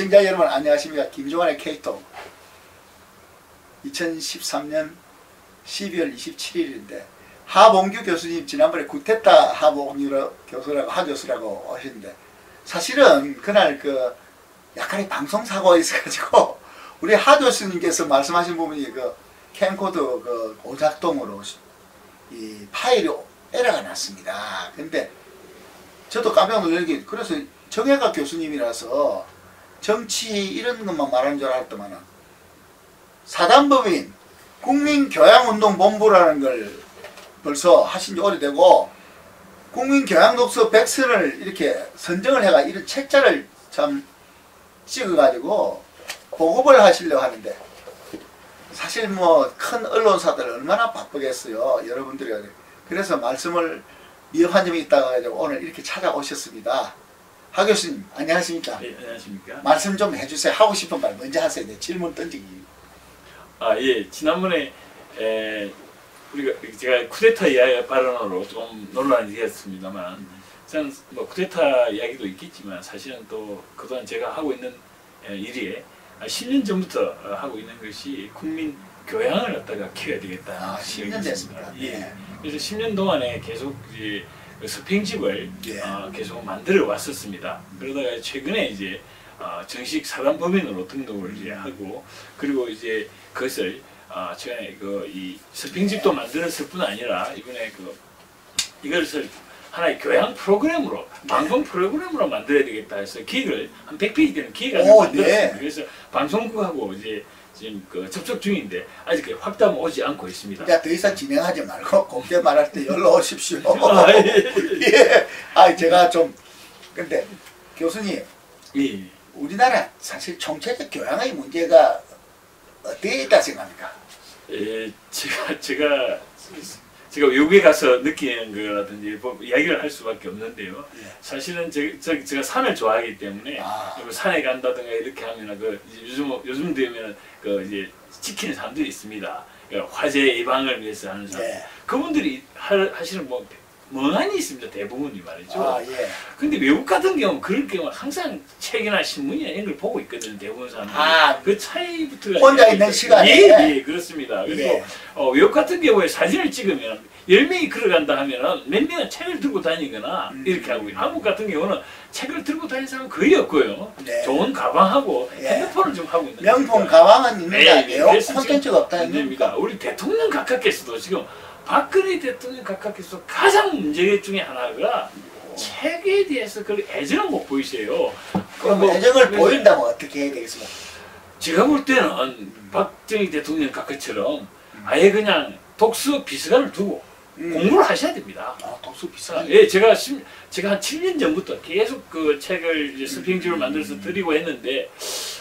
시청자 여러분 안녕하십니까. 김종환의 K톡 2013년 12월 27일인데 하봉규 교수님 지난번에 구테타 하봉규 교수라고 하셨는데 사실은 그날 그 약간의 방송사고가 있어가지고 우리 하 교수님께서 말씀하신 부분이 그 캠코더 그 오작동으로 이 파일이 에러가 났습니다. 근데 저도 깜짝 놀란 게 그래서 정혜가 교수님이라서 정치 이런 것만 말하는 줄 알았더만은 사단법인 국민교양운동본부라는 걸 벌써 하신 지 오래되고 국민교양독서 100선을 이렇게 선정을 해가 이런 책자를 참 찍어가지고 보급을 하시려고 하는데 사실 뭐 큰 언론사들 얼마나 바쁘겠어요. 여러분들이. 그래서 말씀을 미흡한 점이 있다가 오늘 이렇게 찾아오셨습니다. 하 교수님 안녕하십니까? 네, 안녕하십니까? 말씀 좀 해주세요. 하고 싶은 말 먼저 하세요. 네, 질문 던지기. 아, 예. 지난번에 제가 쿠데타 이야기 발언으로 좀 논란이 되었습니다만 저는 뭐 쿠데타 이야기도 있겠지만 사실은 또 그동안 제가 하고 있는 일이 10년 전부터 하고 있는 것이 국민 교양을 갖다가 키워야 되겠다. 10년 됐습니다. 예. 네. 그래서 10년 동안에 계속 이제 서평집을 예. 계속 만들어 왔었습니다. 그러다가 최근에 이제 정식 사단법인으로 등록을 이제 하고 그리고 이제 그것을 제가 이 서평집도 만들었을 뿐 아니라 이번에 이것을 하나의 교양 프로그램으로 방송 프로그램으로 만들어야 되겠다 해서 기획을 한 100페이지 되는 기획을 만들었습니다. 네. 그래서 방송국하고 이제 지금 접촉 중인데 아직 확답은 오지 않고 있습니다. 야, 더 이상 진행하지 말고 곱게 말할 때 연락 오십시오. 예. 예. 제가 좀 근데 교수님, 예. 우리나라 사실 총체적 교양의 문제가 어디에 있다 생각합니까? 예, 제가 외국에 가서 느끼는 거라든지 이야기를 할 수밖에 없는데요. 예. 사실은 제가 산을 좋아하기 때문에 산에 간다든가 이렇게 하면 요즘 되면 이제 지키는 사람들이 있습니다. 화재 예방을 위해서 하는 사람. 예. 그분들이 하시는 멍하니 있습니다. 대부분이 말이죠. 예. 근데 외국 같은 경우는 그럴 경우 항상 책이나 신문이나 이런 걸 보고 있거든요. 대부분 사람들이. 그 차이부터가 혼자 있는 시간에. 예, 그렇습니다. 그리고 외국 같은 경우에 사진을 찍으면 10명이 걸어간다 하면은 몇 명은 책을 들고 다니거나 이렇게 하고 한국 같은 경우는 책을 들고 다니는 사람은 거의 없고요. 네. 좋은 가방하고 핸드폰을 좀 하고 있는 명품 가방은 있는데 콘텐츠가 없다는 겁니다. 우리 대통령 각하께서도 지금 박근혜 대통령 각하께서 가장 문제 중에 하나가 책에 대해서 그 애정을 못 보이세요. 그럼 애정을 보인다면 어떻게 해야 되겠습니까? 제가 볼 때는 박정희 대통령 각하처럼 아예 그냥 독서 비서관을 두고 공부를 하셔야 됩니다. 독서 비서관? 예, 제가 한 7년 전부터 계속 그 책을 이제 서평집을 만들어서 드리고 했는데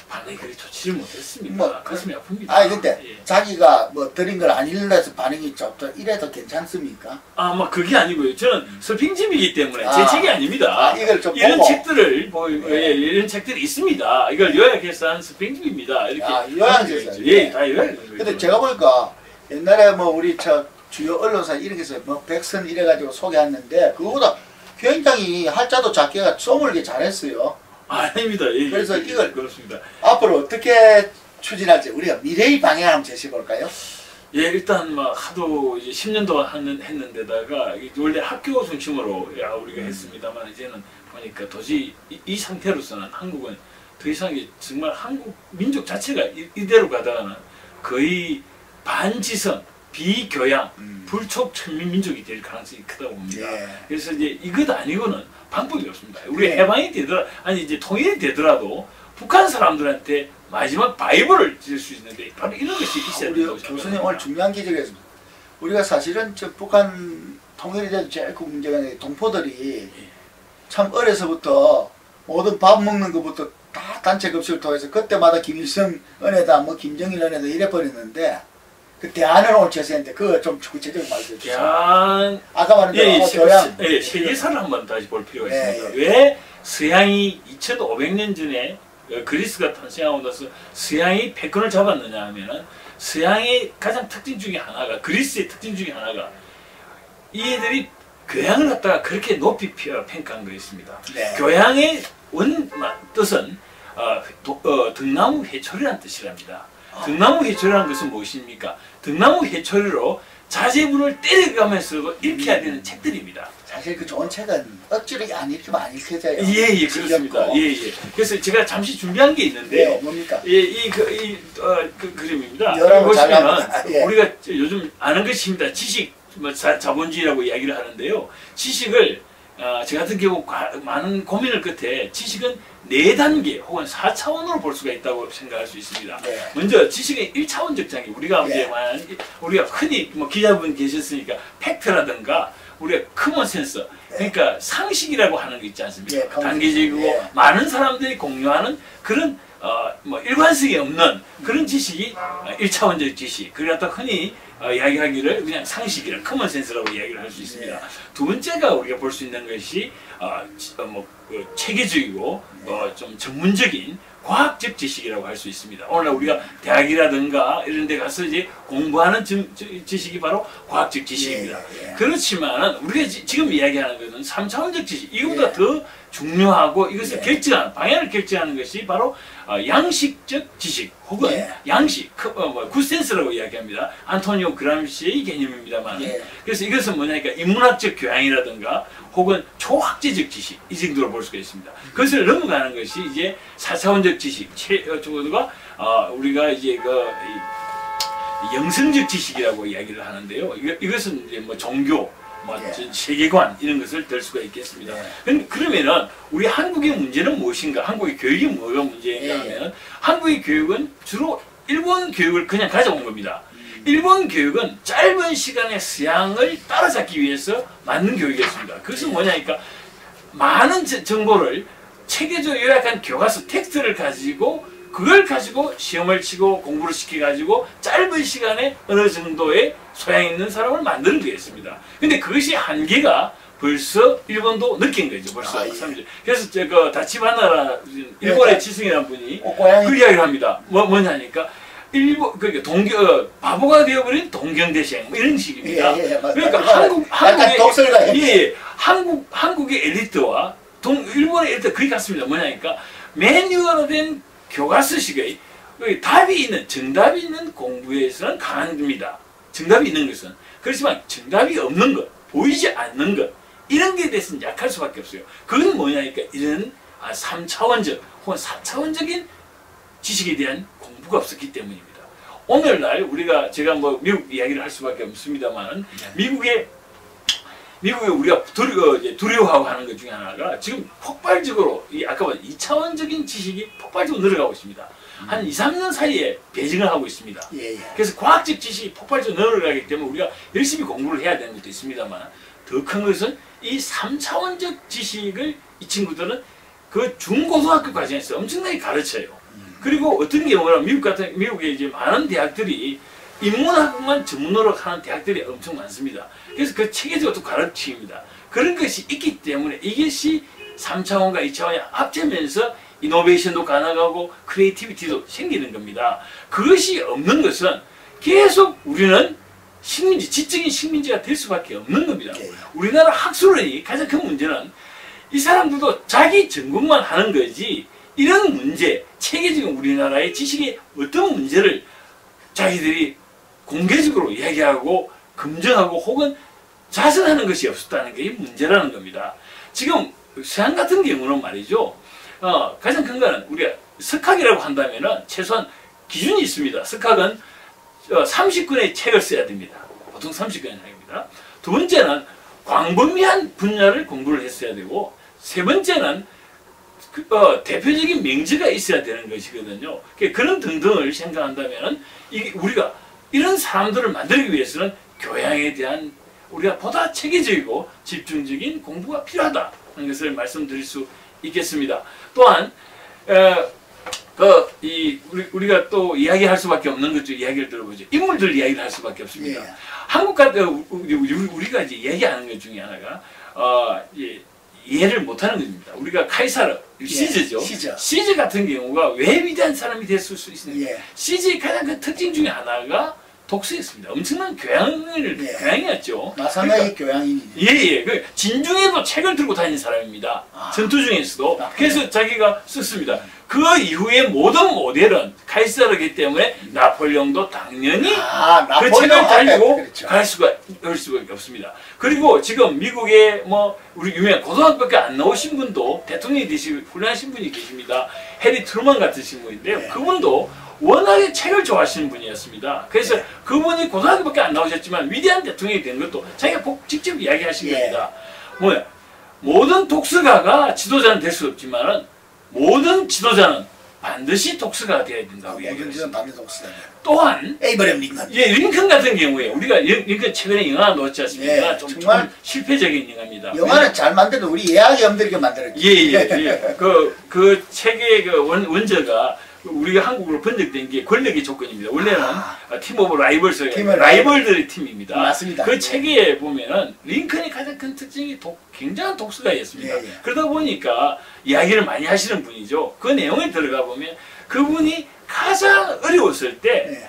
반응이 그리 좋지를 못했습니다. 가슴이 아픕니다. 근데 자기가 드린 걸 안 읽어서 반응이 좋다 이래도 괜찮습니까? 그게 아니고요. 저는 서평집이기 때문에 제 책이 아닙니다. 이걸 좀 이런 보고. 책들을 이런 책들이 있습니다. 이걸 요약해서 한 서평집입니다. 이렇게 요약해서. 예, 다 요약. 근데 제가 보니까 옛날에 우리 주요 언론사 이런 게서 100선 이래가지고 소개했는데 그거보다 굉장히 할자도 작게가 쪼물게 잘했어요. 아닙니다. 예, 그래서 이걸 그렇습니다. 앞으로 어떻게 추진할지 우리가 미래의 방향 한번 제시해볼까요? 예, 일단 하도 이제 10년 동안 했는데다가 원래 학교 중심으로 우리가 했습니다만 이제는 보니까 도저히 이 상태로서는 한국은 더 이상 정말 한국 민족 자체가 이대로 가다가는 거의 반지성, 비교양, 불촉천민민족이 될 가능성이 크다고 봅니다. 그래서 이제 이것 아니고는 방법이 없습니다. 우리 해방이 이제 통일이 되더라도 북한 사람들한테 마지막 바이블을 줄 수 있는데 바로 이런 것이 있어야 된다고 생각합니다. 교수님 오늘 중요한 지적이었습니다. 우리가 사실은 북한 통일이 돼도 제일 큰 문제가 동포들이 참 어려서부터 모든 밥 먹는 것부터 다 단체 급식을 통해서 그때마다 김일성 은혜다 김정일 은혜다 이래 버렸는데 그 대안을 오늘 제시했는데 그거 좀 구체적으로 말씀해 주세요. 아까 말한 대로 교양. 세계사를 한번 다시 볼 필요가 있습니다. 왜 서양이 2500년 전에 그리스가 탄생하고 나서 서양이 패권을 잡았느냐 하면은 서양의 가장 특징 중에 하나가 그리스의 특징 중에 하나가 이 애들이 교양을 갖다가 그렇게 높이 평가한 거였습니다. 교양의 뜻은 등나무 회초리라는 뜻이랍니다. 등나무 회초리라는 것은 무엇입니까? 등나무 회초리로 자제분을 때려가면서도 읽혀야 되는 책들입니다. 사실 그 좋은 책은 억지로 안 읽히면 안 읽혀져요. 예, 그렇습니다. 예. 그래서 제가 잠시 준비한 게 있는데요. 네, 뭡니까? 이 그림입니다. 열하고 보시면 잘라보자. 예. 우리가 요즘 아는 것입니다. 지식, 자본주의라고 이야기를 하는데요. 지식을 저 같은 경우 많은 고민을 끝에 지식은 4단계 혹은 4차원으로 볼 수가 있다고 생각할 수 있습니다. 네. 먼저 지식의 1차원적 장애, 우리가 네. 우리가 흔히 뭐 기자분 계셨으니까 팩트라든가 우리가 커먼 센서, 그러니까 상식이라고 하는 거 있지 않습니까? 네, 단계적이고 네. 많은 사람들이 공유하는 그런 뭐 일관성이 없는 그런 지식이 1차원적 지식. 그걸 갖다 흔히 이야기하기를 그냥 상식이라 커먼 센스라고 이야기를 할 수 있습니다. 네. 두 번째가 우리가 볼 수 있는 것이 체계적이고 좀 전문적인 과학적 지식이라고 할 수 있습니다. 오늘날 우리가 대학이라든가 이런 데 가서 이제 공부하는 지식이 바로 과학적 지식입니다. 예. 그렇지만 우리가 지금 이야기하는 것은 3차원적 지식, 이거보다 예. 더 중요하고 이것을 예. 결정하는, 방향을 결정하는 것이 바로 양식적 지식 혹은 예. 양식, 굿센스라고 이야기합니다. 안토니오 그람시의 개념입니다만, 예. 그래서 이것은 뭐냐니까 인문학적 교양이라든가 혹은 초학제적 지식, 이 정도로 볼 수가 있습니다. 그것을 넘어가는 것이 이제 4차원적 지식, 정도가 우리가 이제 영성적 지식이라고 이야기를 하는데요. 이것은 이제 뭐 종교, 예. 세계관 이런 것을 들 수가 있겠습니다. 그러면은 우리 한국의 문제는 무엇인가? 한국의 교육이 뭐가 문제인가 하면 한국의 교육은 주로 일본 교육을 그냥 가져온 겁니다. 일본 교육은 짧은 시간의 수양을 따라잡기 위해서 만든 교육이었습니다. 그것은 뭐냐니까 많은 정보를 체계적으로 요약한 교과서 텍스트를 가지고 그걸 가지고 시험을 치고 공부를 시켜가지고 짧은 시간에 어느 정도의 소양 있는 사람을 만드는 거였습니다. 근데 그것이 한계가 벌써 일본도 느낀 거죠. 벌써. 예. 그래서 다치바나라 일본의 지성이라는 분이 그 이야기를 합니다. 뭐냐니까 일본 그러니까 바보가 되어버린 동경대생 뭐 이런 식입니다. 그러니까 한국의 엘리트와 일본의 엘리트 거의 같습니다. 뭐냐니까 매뉴얼화된 교과서식의 답이 있는, 정답이 있는 공부에서는 강합니다. 정답이 있는 것은. 그렇지만 정답이 없는 것, 보이지 않는 것, 이런 게 대해서는 약할 수밖에 없어요. 그건 뭐냐니까 이런 3차원적 혹은 4차원적인 지식에 대한 공부가 없었기 때문입니다. 오늘날 제가 뭐 미국 이야기를 할 수밖에 없습니다만 미국에 우리가 두려워하고 하는 것 중에 하나가 지금 폭발적으로 아까 본 2차원적인 지식이 폭발적으로 늘어가고 있습니다. 한 2, 3년 사이에 배증을 하고 있습니다. 그래서 과학적 지식이 폭발적으로 늘어가기 때문에 우리가 열심히 공부를 해야 되는 것도 있습니다만 더 큰 것은 이 3차원적 지식을 이 친구들은 그 중고등학교 과정에서 엄청나게 가르쳐요. 그리고 어떤 경우는 미국의 이제 많은 대학들이 인문학만 전문으로 하는 대학들이 엄청 많습니다. 그래서 그 체계적으로 또 가르칩니다. 그런 것이 있기 때문에 이것이 3차원과 2차원이 합치면서 이노베이션도 가능하고 크리에이티비티도 생기는 겁니다. 그것이 없는 것은 계속 우리는 지적인 식민지가 될 수밖에 없는 겁니다. 우리나라 학술의 가장 큰 문제는 이 사람들도 자기 전공만 하는 거지 이런 문제, 체계적인 우리나라의 지식의 어떤 문제를 자기들이 공개적으로 이야기하고 검증하고 혹은 자선하는 것이 없었다는 게 문제라는 겁니다. 지금 서양 같은 경우는 말이죠. 가장 큰 거는 우리가 석학이라고 한다면은 최소한 기준이 있습니다. 석학은 30권의 책을 써야 됩니다. 보통 30권의 책입니다. 두 번째는 광범위한 분야를 공부를 했어야 되고 세 번째는 대표적인 명제가 있어야 되는 것이거든요. 그런 등등을 생각한다면 우리가 이런 사람들을 만들기 위해서는 교양에 대한 우리가 보다 체계적이고 집중적인 공부가 필요하다는 것을 말씀드릴 수 있겠습니다. 또한 우리가 또 이야기할 수밖에 없는 것 중 이야기를 들어보죠. 인물들 이야기를 할 수밖에 없습니다. 한국 같은 우리가 이제 이야기하는 것 중에 하나가 이해를 못하는 겁니다. 우리가 카이사르, 시즈죠. 시즈 같은 경우가 왜 위대한 사람이 됐을 수 있습니까? 시즈의 가장 큰 특징 중에 하나가 독서였습니다. 엄청난 교양이었죠. 마사나의 교양인이죠. 진중에도 책을 들고 다니는 사람입니다. 전투 중에서도. 그래서 자기가 썼습니다. 그 이후에 모든 모델은 카이사르기 때문에 나폴레옹도 당연히 그 책을 달고 그렇죠. 갈 수밖에 없습니다. 그리고 지금 미국에 뭐 우리 유명한 고등학교밖에 안 나오신 분도 대통령이 되시고 훌륭하신 분이 계십니다. 해리 트루먼 같으신 분인데요. 네. 그분도 워낙에 책을 좋아하시는 분이었습니다. 그래서 네. 그분이 고등학교밖에 안 나오셨지만 위대한 대통령이 된 것도 자기가 직접 이야기하신 예. 겁니다. 뭐야? 모든 독서가가 지도자는 될 수 없지만은 모든 지도자는 반드시 독서가가 되어야 된다고 모든 이야기했습니다. 지는 반대 독서가 또한 에이브럼 링컨. 예, 링컨 같은 경우에 우리가 링컨 최근에 영화 넣었지 않습니까? 예, 좀 정말 실패적인 영화입니다. 영화는 잘 만들어 우리 예약이 엄들게 만들었죠. 예. 그 책의 그 원저가 우리가 한국으로 번역된 게 권력의 조건입니다. 원래는 팀 오브 라이벌스, 라이벌들의 팀입니다. 맞습니다. 그 예. 책에 보면은 링컨이 가장 큰 특징이 굉장한 독서가였습니다. 예. 그러다 보니까 이야기를 많이 하시는 분이죠. 그 내용에 들어가 보면 그분이 가장 어려웠을 때,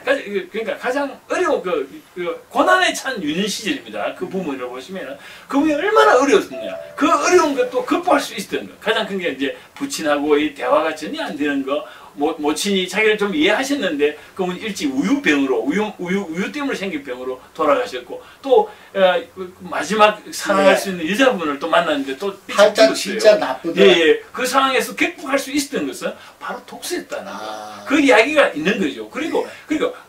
그러니까 가장 어려운 그 고난에 찬 유년 시절입니다. 그 부분을 보시면은 그분이 얼마나 어려웠느냐. 그 어려운 것도 극복할 수 있었던 거. 가장 큰 게 이제 부친하고 이 대화가 전혀 안 되는 거. 모친이 자기를 좀 이해하셨는데 그분 일찍 우유병으로 우유 때문에 생긴 병으로 돌아가셨고 또 마지막 사랑할 수 있는 여자분을 또 만났는데 또 팔자 진짜 나쁘더라. 예. 그 상황에서 극복할 수 있었던 것은 바로 독서였다는 거. 그 이야기가 있는 거죠. 그리고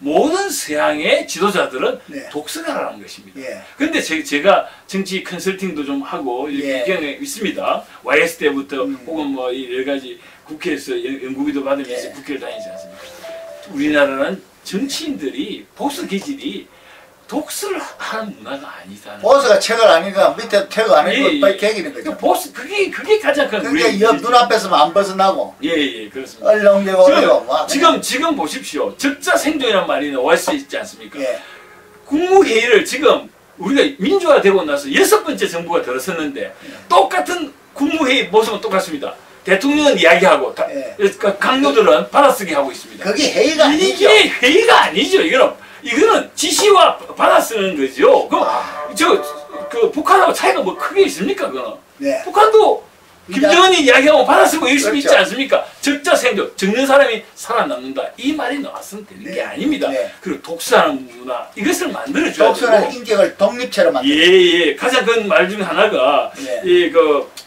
모든 서양의 지도자들은 독서가라는 것입니다. 그런데 제가 정치 컨설팅도 좀 하고 경험이 있습니다. YS 때부터 혹은 뭐 여러 가지 국회에서 연구비도 받으면서 국회를 다니지 않습니까? 우리나라는 정치인들이 복수 기질이 독서를 하는 문화가 아니다는. 보스가 책을 아니까 밑에 책을 안 읽고 빨리 개기는 거죠. 보스 그게 가장 큰 그게 옆 눈앞에서만 안 벗어나고. 예, 그렇습니다. 얼렁대고 지금 보십시오. 적자생존이라는 말이 나올 수 있지 않습니까? 예. 국무회의를 지금 우리가 민주화되고 나서 6번째 정부가 들어섰는데 똑같은 국무회의 모습은 똑같습니다. 대통령은 이야기하고 강요들은 받아쓰기 하고 있습니다. 그게 회의가 아니죠. 이게 회의가 아니죠. 이거는 지시와 받아쓰는 거죠. 그 북한하고 차이가 뭐 크게 있습니까? 그거는. 북한도 김정은이 이야기하고 받아쓰고 열심히 있지 않습니까? 적자생존, 적는 사람이 살아남는다. 이 말이 나왔으면 되는 게 아닙니다. 그리고 독서하는 문화, 이것을 만들어줘야 되고. 독서는 인격을 독립체로 만들어. 예. 가장 큰 말 중에 하나가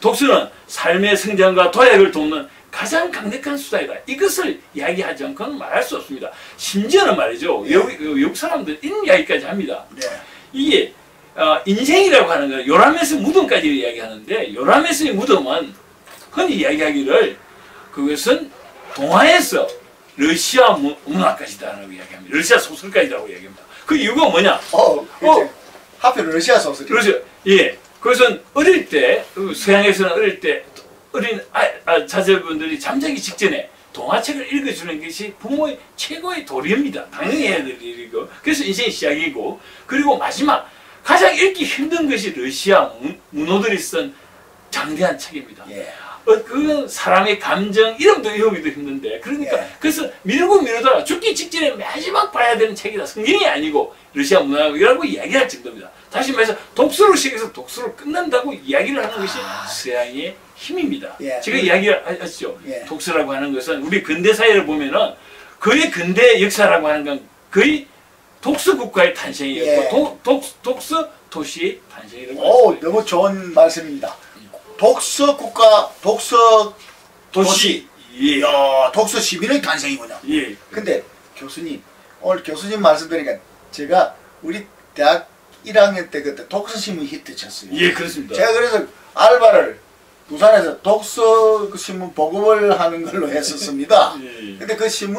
독서는 삶의 성장과 도약을 돕는 가장 강력한 수단이다. 이것을 이야기하지 않고는 말할 수 없습니다. 심지어는 말이죠. 외국 사람들 이런 이야기까지 합니다. 이게 인생이라고 하는 건 요람에서 무덤까지 이야기하는데 요람에서의 무덤은 흔히 이야기하기를 그것은 동화에서 러시아 문화까지다라고 이야기합니다. 러시아 소설까지라고 이야기합니다. 그 이유가 뭐냐? 하필 러시아 소설이. 그렇죠. 예. 그것은 어릴 때 서양에서는 어릴 때 어린 자제분들이 잠자기 직전에 동화책을 읽어주는 것이 부모의 최고의 도리입니다. 당연히 해야 될 일이고. 그래서 인생의 시작이고. 그리고 마지막 가장 읽기 힘든 것이 러시아 문호들이 쓴 장대한 책입니다. 그 사람의 감정 이름도 외우기도 힘든데 그래서 미루다가 죽기 직전에 마지막 봐야 되는 책이다. 성경이 아니고 러시아 문화라고 이야기할 정도입니다. 다시 말해서 독서로 시작해서 독서로 끝난다고 이야기를 하는 것이 서양의 힘입니다. 제가 이야기하시죠. 독서라고 하는 것은 우리 근대 사회를 보면은 거의 근대 역사라고 하는 건 거의 독서 국가의 탄생이었고 독서 도시의 탄생이라고. 너무 좋은 말씀입니다. 독서 국가, 독서 도시. 독서 시민의 탄생이군요. 근데 교수님, 오늘 교수님 말씀 드리니까 제가 우리 대학 1학년 때 그때 독서 신문 히트 쳤어요. 그렇습니다. 제가 그래서 알바를 부산에서 독서 신문 보급을 하는 걸로 했었습니다. 근데 그 신문